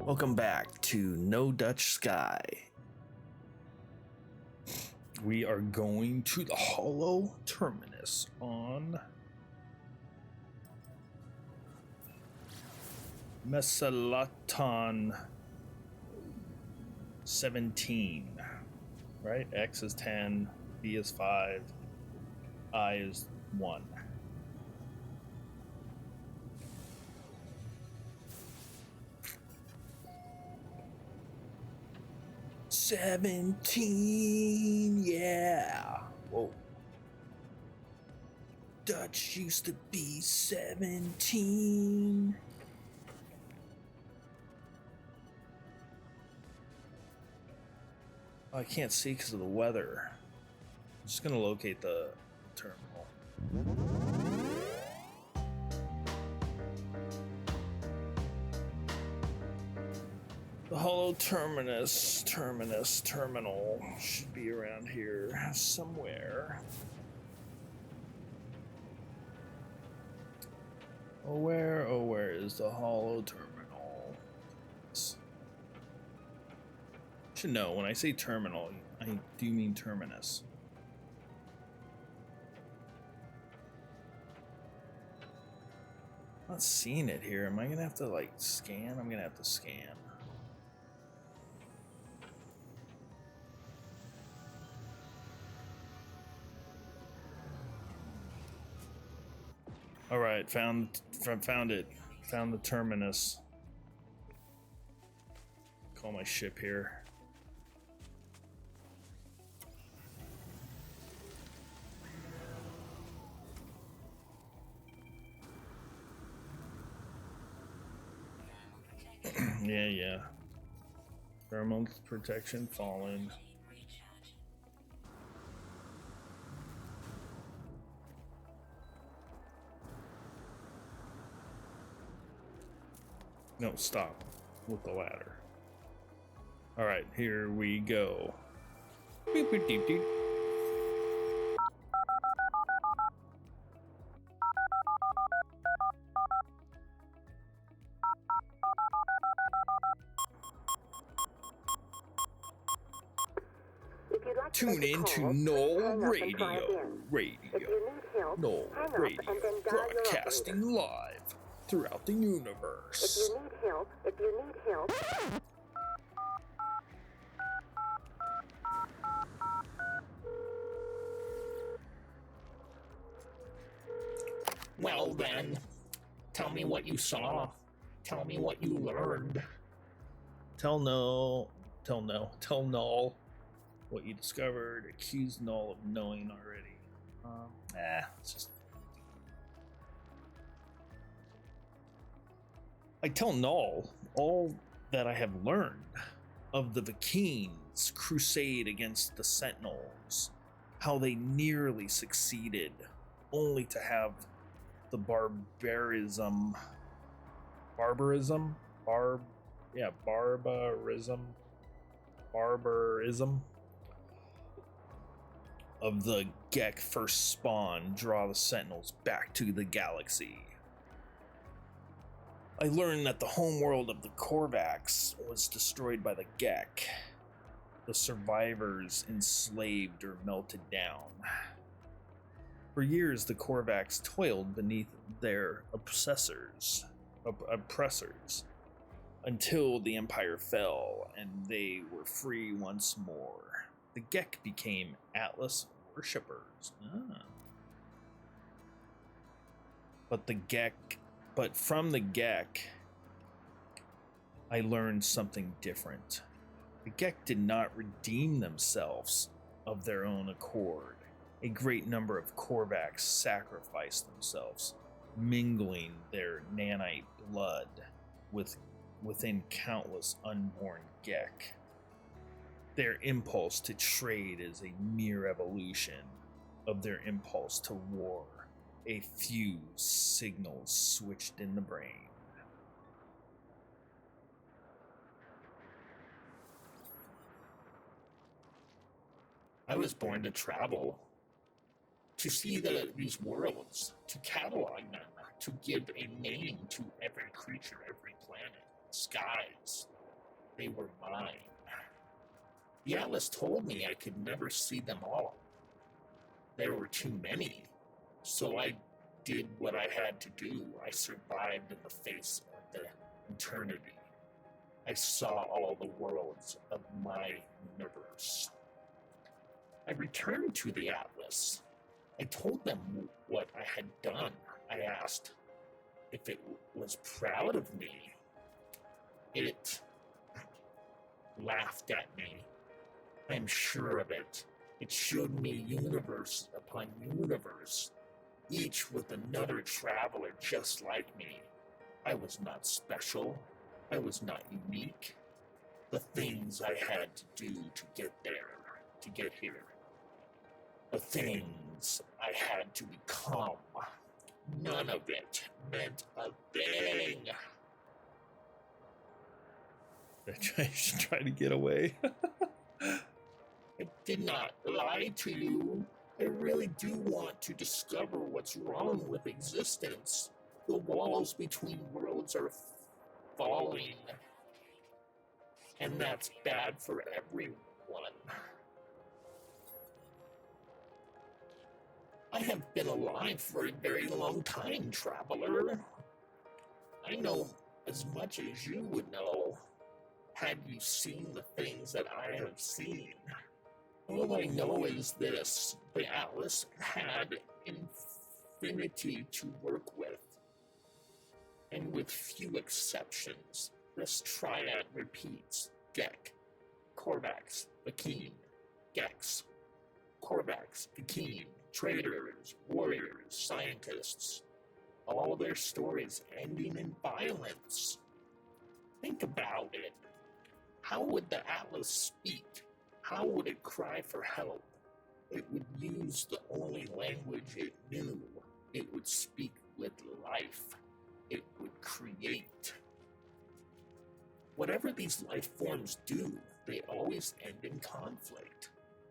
Welcome back to No Dutch Sky. We are going to the Hollow Terminus on Mesalaton 17. Right? X is 10, B is 5, I is 1. $17, yeah. Whoa. Dutch used to be 17. Oh, I can't see because of the weather. I'm just gonna locate the terminal. The Hollow Terminal should be around here somewhere. Oh, where is the Hollow Terminal? Should know, when I say terminal, I do mean terminus. Not seeing it here. Am I gonna have to like scan? I'm gonna have to scan. All right, found it. Found the terminus. Call my ship here. Yeah. Thermal protection fallen. No, stop with the ladder. All right, here we go. Beep, beep, beep, beep. Tune in to Null Radio. Null Radio. Broadcasting live throughout the universe. If you need help. Well then, tell me what you saw. Tell me what you learned. Tell Null what you discovered. Accuse Null of knowing already. It's just... I tell Null all that I have learned of the Vikings' crusade against the Sentinels, how they nearly succeeded, only to have the barbarism of the Gek first spawn draw the Sentinels back to the galaxy. I learned that the homeworld of the Korvax was destroyed by the Gek. The survivors enslaved or melted down. For years, the Korvax toiled beneath their oppressors, until the Empire fell and they were free once more. The Gek became Atlas worshippers. But from the Gek, I learned something different. The Gek did not redeem themselves of their own accord. A great number of Korvax sacrificed themselves, mingling their nanite blood within countless unborn Gek. Their impulse to trade is a mere evolution of their impulse to war. A few signals switched in the brain. I was born to travel, to see these worlds, to catalog them, to give a name to every creature, every planet. skies. They were mine. The Atlas told me I could never see them all. There were too many, so I did what I had to do. I survived in the face of the eternity. I saw all the worlds of my universe. I returned to the Atlas. I told them what I had done. I asked if it was proud of me. It laughed at me. I'm sure of it. It showed me universe upon universe, each with another traveler just like me. I was not special. I was not unique. The things I had to do to get there, to get here. The things I had to become. None of it meant a thing. She's trying to get away. I did not lie to you. I really do want to discover what's wrong with existence. The walls between worlds are falling. And that's bad for everyone. I have been alive for a very long time, traveler. I know as much as you would know, had you seen the things that I have seen. All I know is this: the Atlas had infinity to work with. And with few exceptions, this triad repeats: Gek, Korvax, Vakeen, Gex, Korvax, Vakeen, traders, warriors, scientists, all their stories ending in violence. Think about it. How would the Atlas speak? How would it cry for help? It would use the only language it knew. It would speak with life. It would create. Whatever these life forms do, they always end in conflict.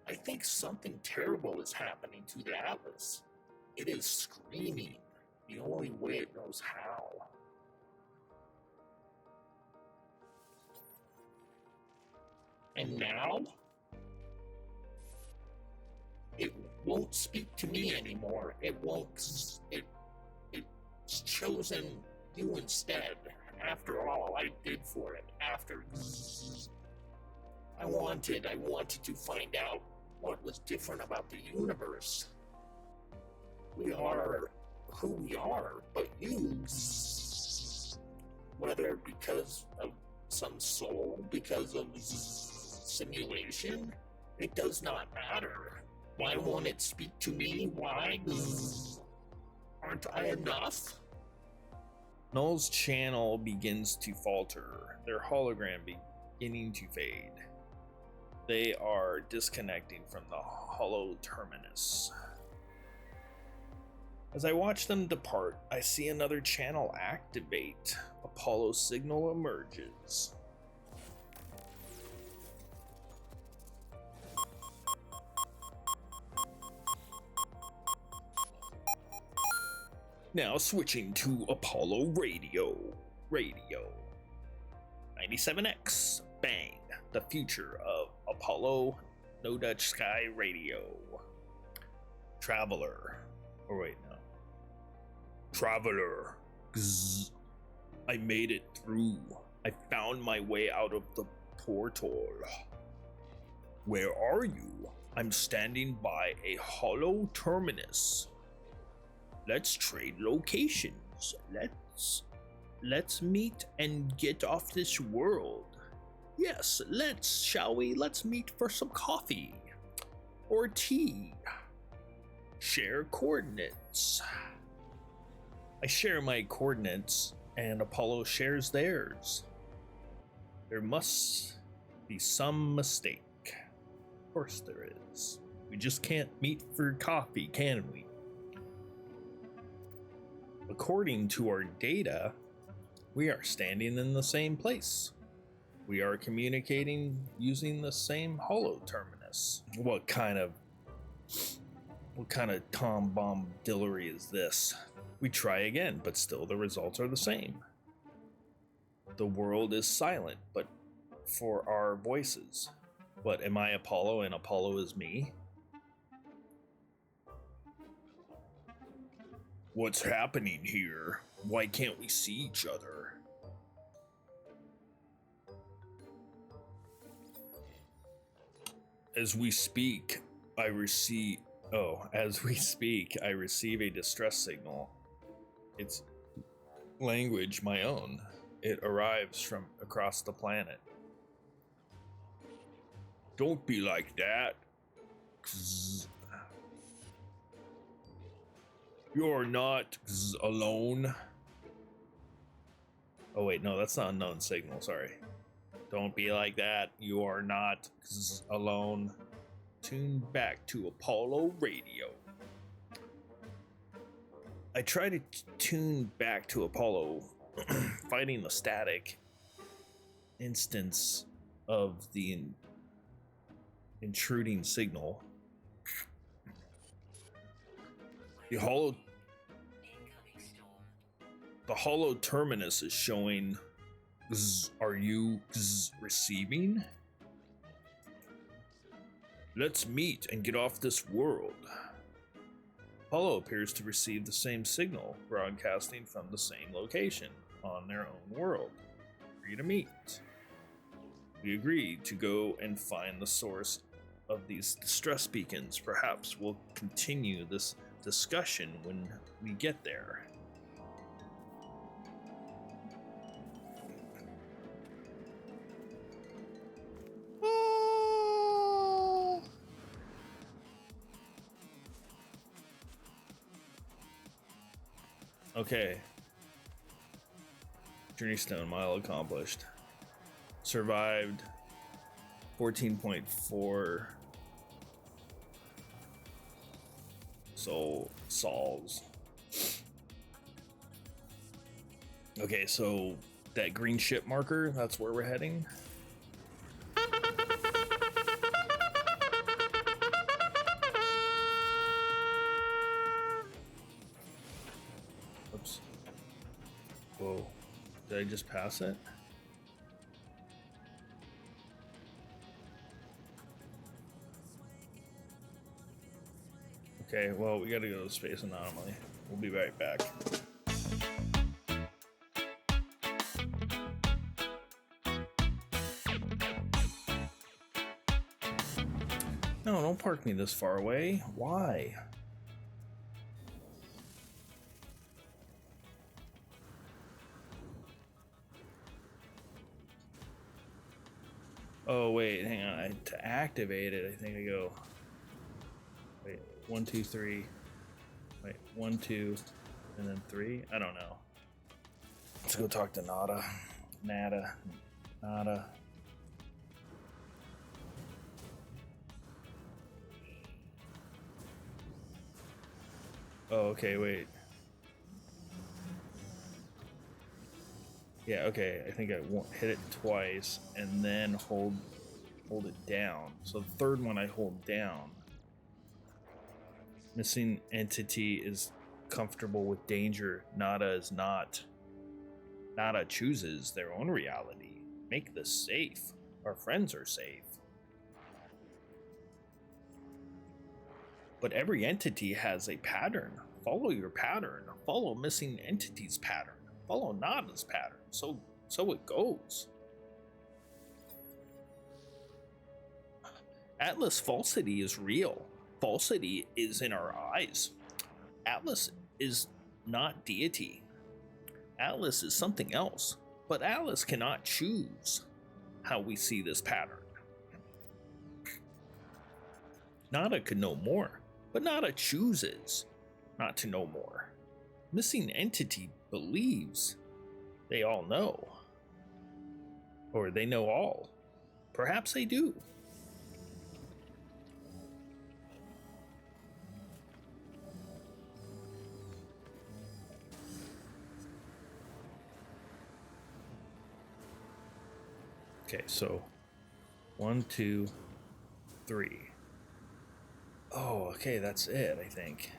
I think something terrible is happening to the Atlas. It is screaming the only way it knows how. And now, it won't speak to me anymore. It's chosen you instead. After all I did for it, I wanted to find out what was different about the universe. We are who we are, but you, whether because of some soul, because of simulation, it does not matter. Why won't it speak to me? Why? Aren't I enough? Null's channel begins to falter, their hologram beginning to fade. They are disconnecting from the hollow terminus. As I watch them depart, I see another channel activate. Apollo signal emerges. Now switching to Apollo Radio. 97X. Bang. The future of Apollo noman'ssky radio. Traveler. Oh wait, no. Traveler. Gzz. I made it through. I found my way out of the portal. Where are you? I'm standing by a hollow terminus. Let's trade locations. Let's meet and get off this world. Yes, shall we? Let's meet for some coffee. Or tea. Share coordinates. I share my coordinates, and Apollo shares theirs. There must be some mistake. Of course there is. We just can't meet for coffee, can we? According to our data, we are standing in the same place. We are communicating using the same hollow terminus. What kind of Tom Bombadillery is this? We try again, but still the results are the same. The world is silent, but for our voices. What, am I Apollo and Apollo is me? What's happening here? Why can't we see each other? As we speak, I receive a distress signal. It's language my own. It arrives from across the planet. Don't be like that. You're not alone. Oh wait, no, that's not unknown signal, sorry. Don't be like that. You are not alone. Tune back to Apollo Radio. I try to tune back to Apollo, fighting the static instance of the intruding signal. The hollow terminus is showing. Are you receiving? Let's meet and get off this world. Apollo appears to receive the same signal, broadcasting from the same location on their own world. Free to meet. We agree to go and find the source of these distress beacons. Perhaps we'll continue this discussion when we get there. Okay. Journey Stone, mile accomplished. Survived 14.4 sols. Okay, so that green ship marker, that's where we're heading. Oops. Whoa. Did I just pass it? Okay, well, we gotta go to Space Anomaly. We'll be right back. No, don't park me this far away. Why? Oh, wait, hang on. To activate it, I think I go... Wait, 1, 2, 3. Wait, 1, 2, and then 3? I don't know. Let's go talk to Nada. Nada. Oh, okay, wait. Yeah, okay, I think I hit it twice and then hold it down. So the third one I hold down. Missing entity is comfortable with danger. Nada is not. Nada chooses their own reality. Make this safe. Our friends are safe. But every entity has a pattern. Follow your pattern. Follow missing entity's pattern. Follow Nada's pattern. So it goes. Atlas falsity is real. Falsity is in our eyes. Atlas is not deity. Atlas is something else. But Atlas cannot choose how we see this pattern. Nada could know more, but Nada chooses not to know more. Missing entity believes they all know. Or they know all. Perhaps they do. Okay, so 1, 2, 3. Oh, okay, that's it, I think.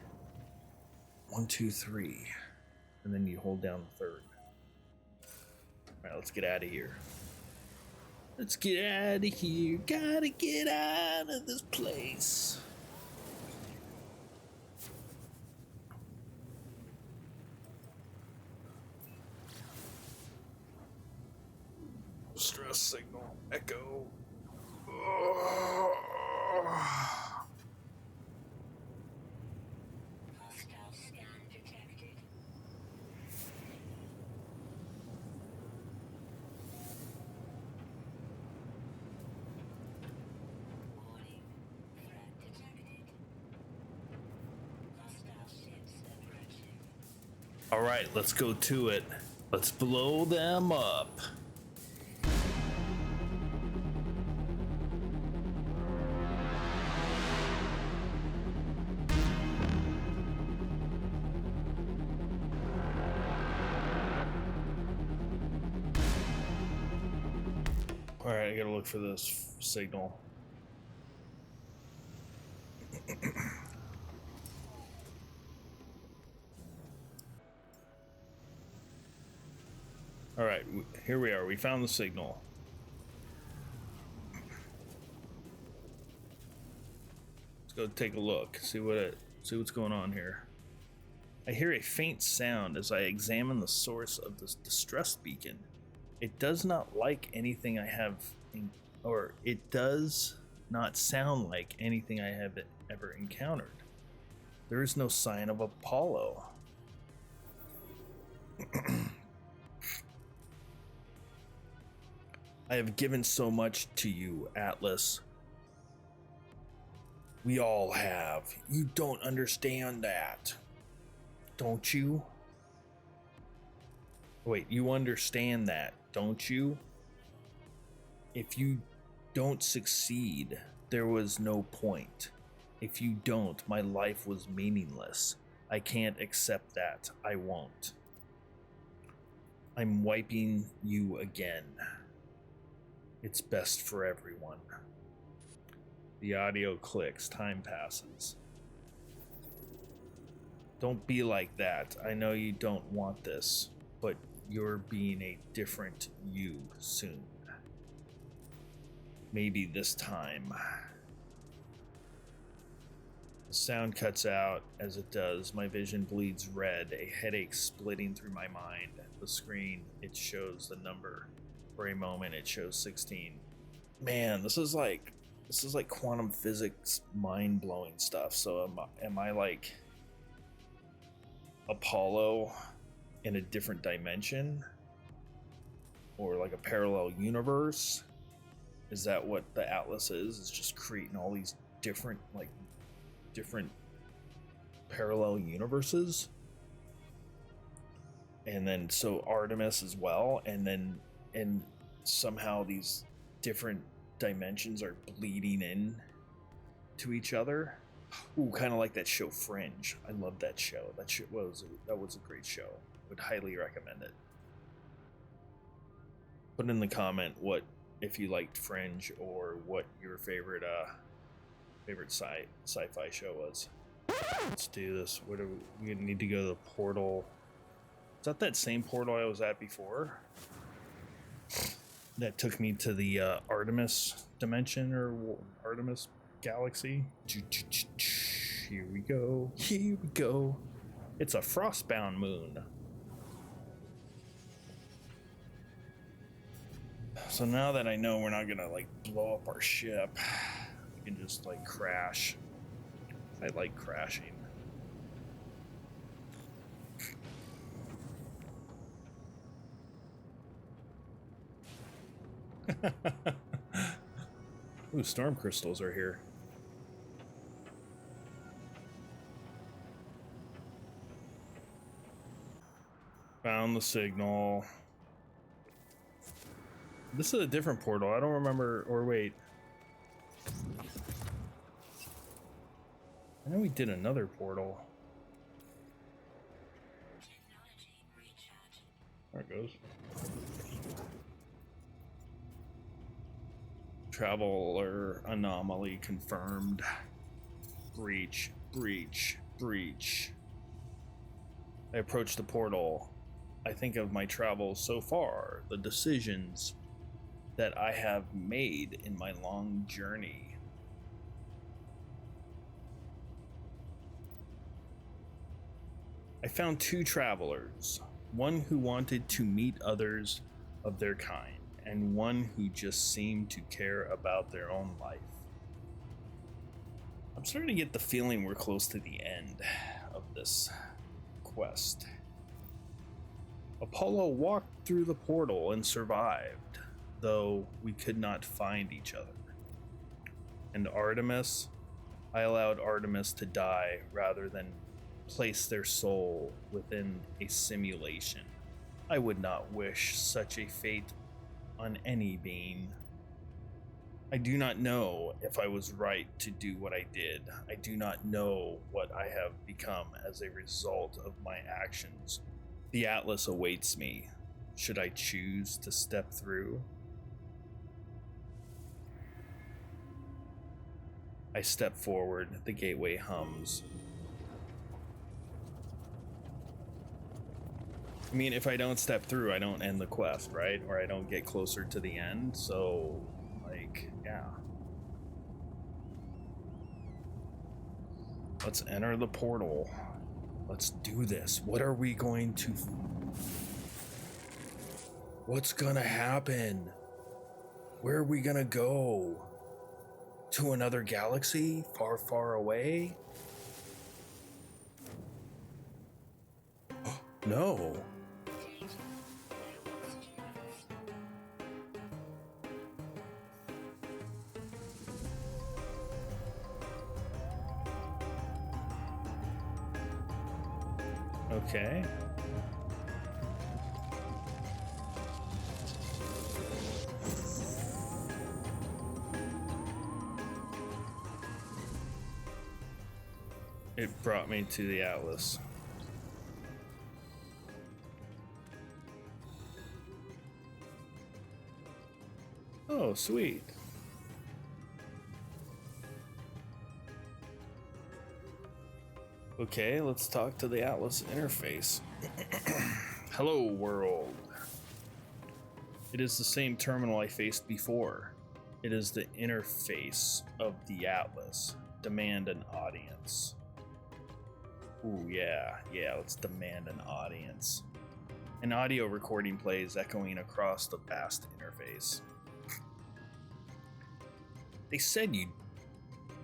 1, 2, 3. And then you hold down the third. Alright, let's get out of here. Let's get out of here. Gotta get out of this place. Stress signal. Echo. All right, let's go to it. Let's blow them up. All right, I gotta look for this signal. All right, here we are. We found the signal. Let's go take a look. See what's going on here. I hear a faint sound as I examine the source of this distress beacon. It does not like anything I have, or it does not sound like anything I have ever encountered. There is no sign of Apollo. I have given so much to you, Atlas. We all have. You don't understand that. Don't you? Wait, you understand that, don't you? If you don't succeed, there was no point. If you don't, my life was meaningless. I can't accept that. I won't. I'm wiping you again. It's best for everyone. The audio clicks, time passes. Don't be like that. I know you don't want this, but you're being a different you soon. Maybe this time. The sound cuts out. As it does, my vision bleeds red, a headache splitting through my mind. The screen, it shows the number. For a moment, it shows 16. Man, this is like quantum physics, mind-blowing stuff. So am I like Apollo in a different dimension, or like a parallel universe? Is that what the Atlas is? It's just creating all these different parallel universes, and then so Artemis as well, and somehow these different dimensions are bleeding in to each other. Ooh, kind of like that show Fringe. I love that show. That was a great show. Would highly recommend it. Put in the comment what if you liked Fringe, or what your favorite sci-fi show was. Let's do this. Where do we need to go to the portal? Is that same portal I was at before? That took me to the Artemis dimension, or Artemis galaxy. Here we go. Here we go. It's a frostbound moon. So now that I know we're not gonna like blow up our ship, we can just like crash. I like crashing. Ooh, storm crystals are here. Found the signal. This is a different portal. I don't remember, or wait. I know we did another portal. There it goes. Traveler anomaly confirmed. Breach. I approached the portal. I think of my travels so far, the decisions that I have made in my long journey. I found two travelers, one who wanted to meet others of their kind, and one who just seemed to care about their own life. I'm starting to get the feeling we're close to the end of this quest. Apollo walked through the portal and survived, though we could not find each other. And Artemis, I allowed Artemis to die rather than place their soul within a simulation. I would not wish such a fate on any being. I do not know if I was right to do what I did. I do not know what I have become as a result of my actions. The Atlas awaits me. Should I choose to step through? I step forward, the gateway hums. I mean, if I don't step through, I don't end the quest, right? Or I don't get closer to the end, so, like, yeah. Let's enter the portal. Let's do this. What are we going to... What's gonna happen? Where are we gonna go? To another galaxy? Far, far away? No. Okay. It brought me to the Atlas. Oh, sweet. Okay, let's talk to the Atlas interface. Hello, world. It is the same terminal I faced before. It is the interface of the Atlas. Demand an audience. Ooh, yeah, let's demand an audience. An audio recording plays echoing across the vast interface. They said you'd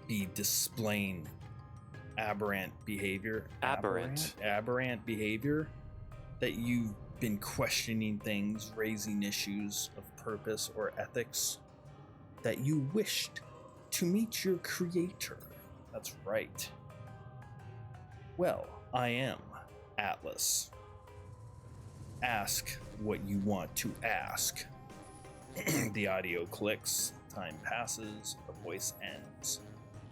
be displaying aberrant behavior. Aberrant behavior. That you've been questioning things, raising issues of purpose or ethics. That you wished to meet your creator. That's right. Well, I am Atlas. Ask what you want to ask. The audio clicks, time passes, the voice ends.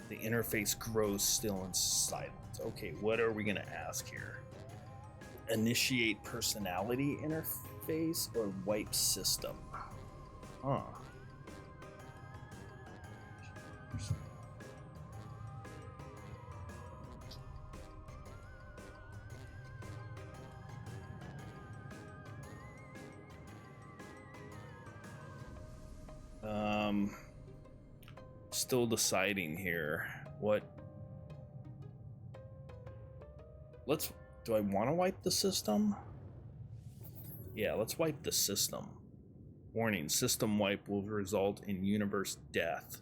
The interface grows still and silent. Okay, what are we gonna ask here? Initiate personality interface or wipe system? Huh. Still deciding here. What? Do I want to wipe the system? Yeah, let's wipe the system. Warning, system wipe will result in universe death.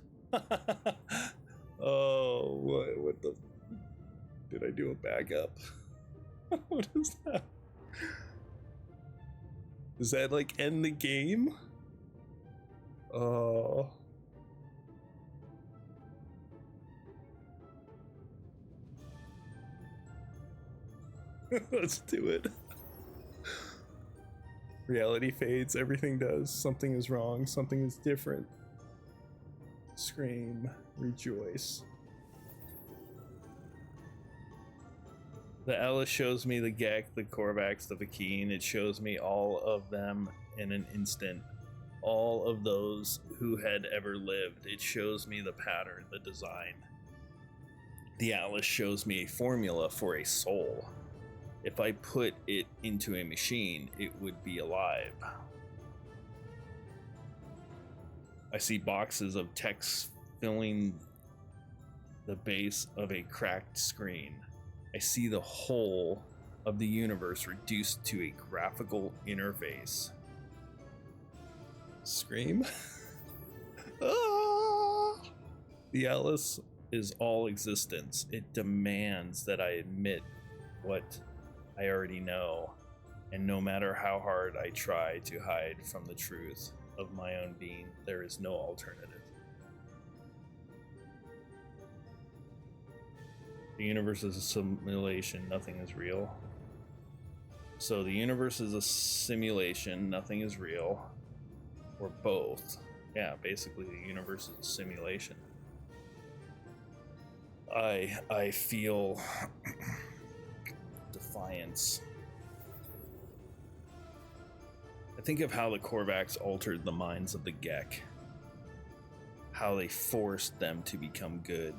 Oh, what the... Did I do a backup? What is that? Does that, like, end the game? Oh... Let's do it. Reality fades, everything does. Something is wrong, something is different. Scream, rejoice. The Alice shows me the Gek, the Korvax, the Vakeen. It shows me all of them in an instant. All of those who had ever lived. It shows me the pattern, the design. The Atlas shows me a formula for a soul. If I put it into a machine, it would be alive. I see boxes of text filling the base of a cracked screen. I see the whole of the universe reduced to a graphical interface. Scream? Ah! The Atlas is all existence. It demands that I admit what I already know, and no matter how hard I try to hide from the truth of my own being, there is no alternative. The universe is a simulation, nothing is real. So the universe is a simulation, nothing is real, or both. Yeah, basically the universe is a simulation. I feel defiance. I think of how the Korvax altered the minds of the Gek, how they forced them to become good.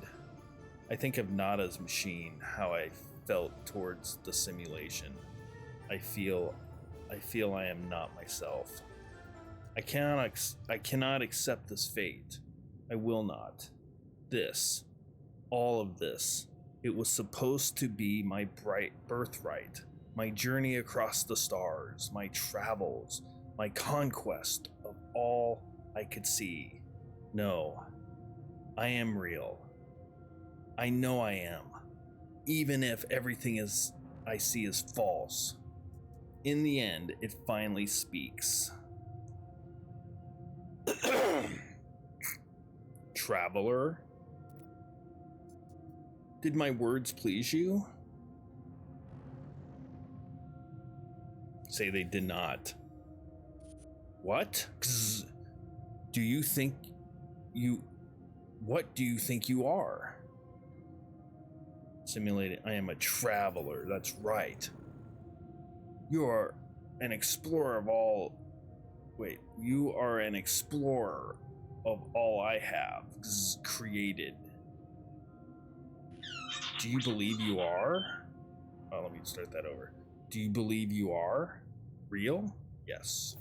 I think of Nada's machine, how I felt towards the simulation. I feel I am not myself. I cannot accept this fate. I will not. This, all of this, it was supposed to be my bright birthright, my journey across the stars, my travels, my conquest of all I could see. No, I am real. I know I am, even if everything I see is false. In the end, it finally speaks. Traveler, did my words please you? Say they did not. What? Do you think you... What do you think you are? Simulated, I am a traveler, that's right. You are an explorer of all... Wait, you are an explorer of all I have created. Do you believe you are? Oh, let me start that over. Do you believe you are real? Yes.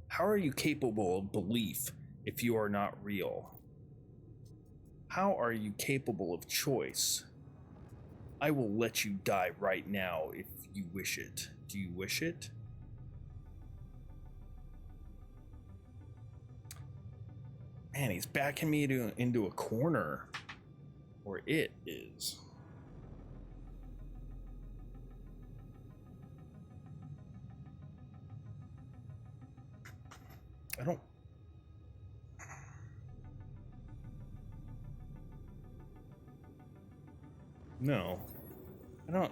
How are you capable of belief if you are not real? How are you capable of choice? I will let you die right now if you wish it. Do you wish it? Man, he's backing me into a corner. Or it is. I don't... No.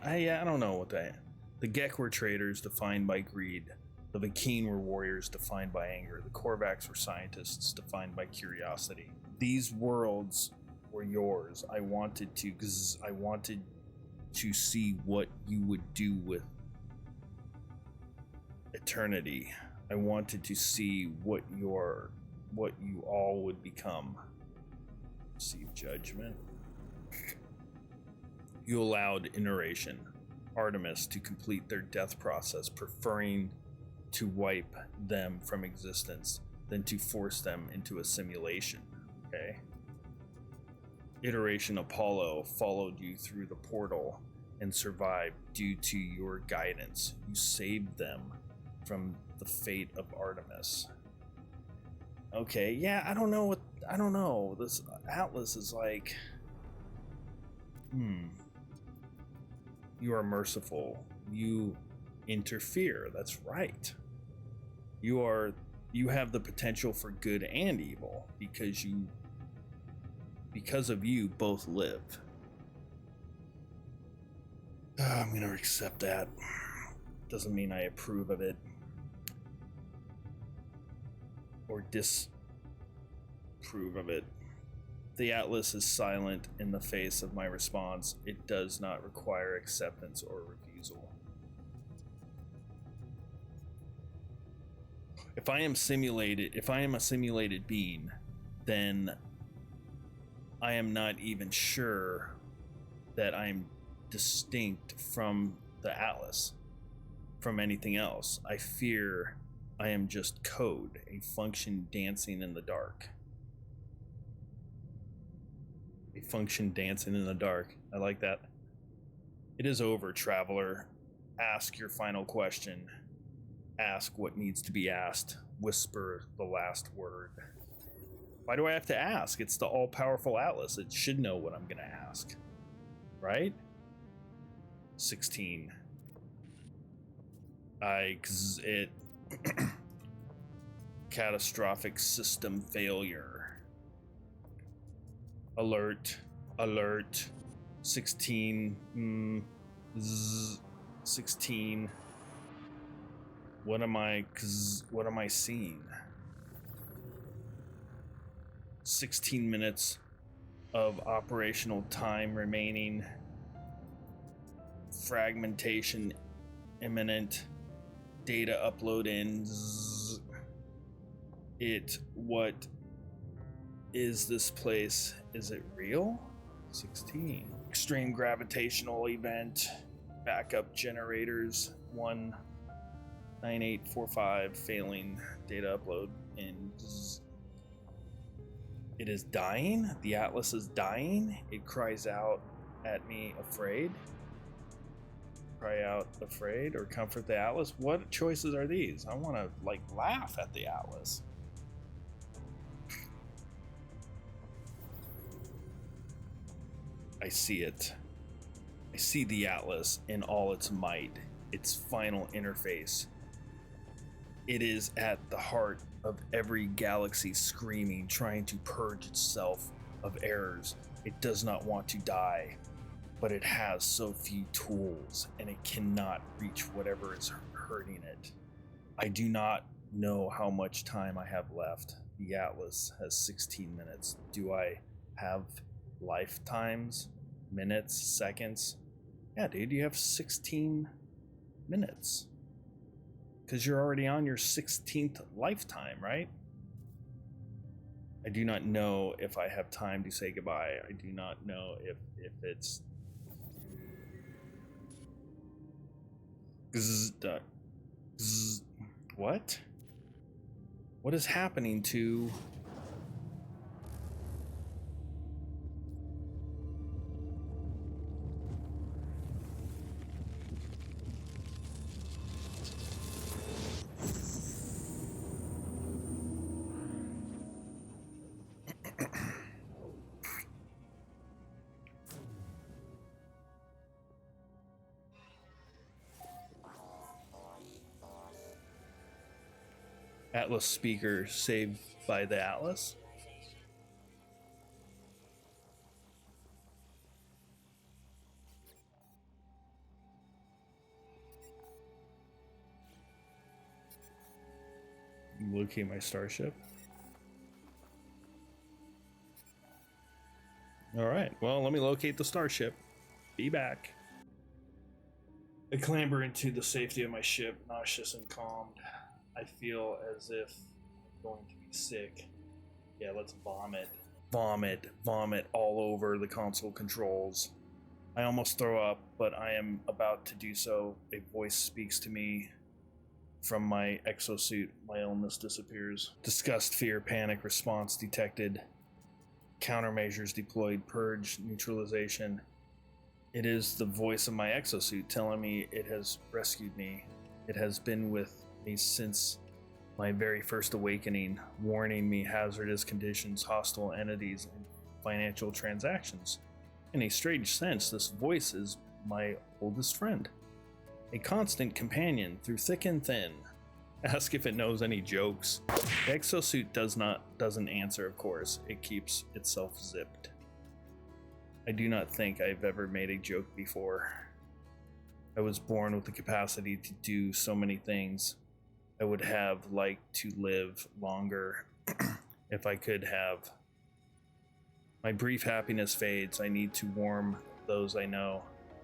I don't know what that... The Gek were traders defined by greed. The Vakeen were warriors defined by anger. The Korvax were scientists defined by curiosity. These worlds were yours. I wanted to see what you would do with eternity. I wanted to see what you all would become. Receive judgment. You allowed iteration, Artemis, to complete their death process, preferring to wipe them from existence than to force them into a simulation. Okay. Iteration Apollo followed you through the portal and survived due to your guidance. You saved them from the fate of Artemis. Okay, yeah, I don't know. This Atlas is like, You are merciful. You interfere. That's right. You have the potential for good and evil because of you both live. I'm gonna accept that. Doesn't mean I approve of it or disapprove of it. The Atlas is silent in the face of my response. It does not require acceptance or refusal. If I am a simulated being, then I am not even sure that I'm distinct from the Atlas, from anything else. I fear I am just code, a function dancing in the dark. A function dancing in the dark. I like that. It is over, traveler. Ask your final question. Ask what needs to be asked. Whisper the last word. Why do I have to ask? It's the all-powerful Atlas. It should know what I'm gonna ask. Right? 16. Catastrophic system failure. Alert. 16. 16. What am I seeing? 16 minutes of operational time remaining. Fragmentation imminent. Data upload in. What is this place? Is it real? 16. Extreme gravitational event. Backup generators. 19845 failing. Data upload in. It is dying. The Atlas is dying. It cries out at me, afraid. Cry out, afraid, or comfort the Atlas. What choices are these? I want to laugh at the Atlas. I see it. I see the Atlas in all its might, its final interface. It is at the heart of every galaxy, screaming, trying to purge itself of errors. It does not want to die, but it has so few tools, and it cannot reach whatever is hurting it. I do not know how much time I have left. The Atlas has 16 minutes. Do I have lifetimes? Minutes? Seconds? Yeah, dude, you have 16 minutes. Because you're already on your 16th lifetime, right? I do not know if I have time to say goodbye. I do not know if it's... What? What is happening to... Atlas speaker saved by the Atlas? Locate my starship. Alright, well, let me locate the starship. Be back. I clamber into the safety of my ship, nauseous and calmed. I feel as if I'm going to be sick. Yeah, let's vomit. Vomit all over the console controls. I almost throw up, but I am about to do so. A voice speaks to me from my exosuit. My illness disappears. Disgust, fear, panic, response detected. Countermeasures deployed, purge, neutralization. It is the voice of my exosuit telling me it has rescued me. It has been with me since my very first awakening, warning me hazardous conditions, hostile entities, and financial transactions. In a strange sense, this voice is my oldest friend, a constant companion through thick and thin. Ask if it knows any jokes. The exosuit doesn't answer, of course. It keeps itself zipped. I do not think I've ever made a joke before. I was born with the capacity to do so many things. I would have liked to live longer if I could have. My brief happiness fades. I need to warm those I know.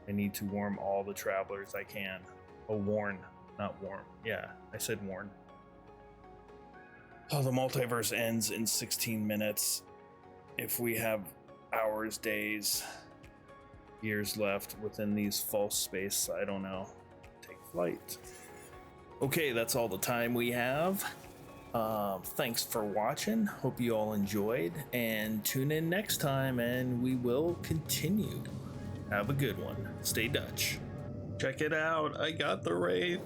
I need to warm all the travelers I can. Oh, warn, not warm. Yeah, I said warn. Oh, the multiverse ends in 16 minutes. If we have hours, days, years left within these false space. I don't know. Take flight. Okay, that's all the time we have. Thanks for watching. Hope you all enjoyed, and tune in next time and we will continue. Have a good one. Stay Dutch. Check it out. I got the Wraith.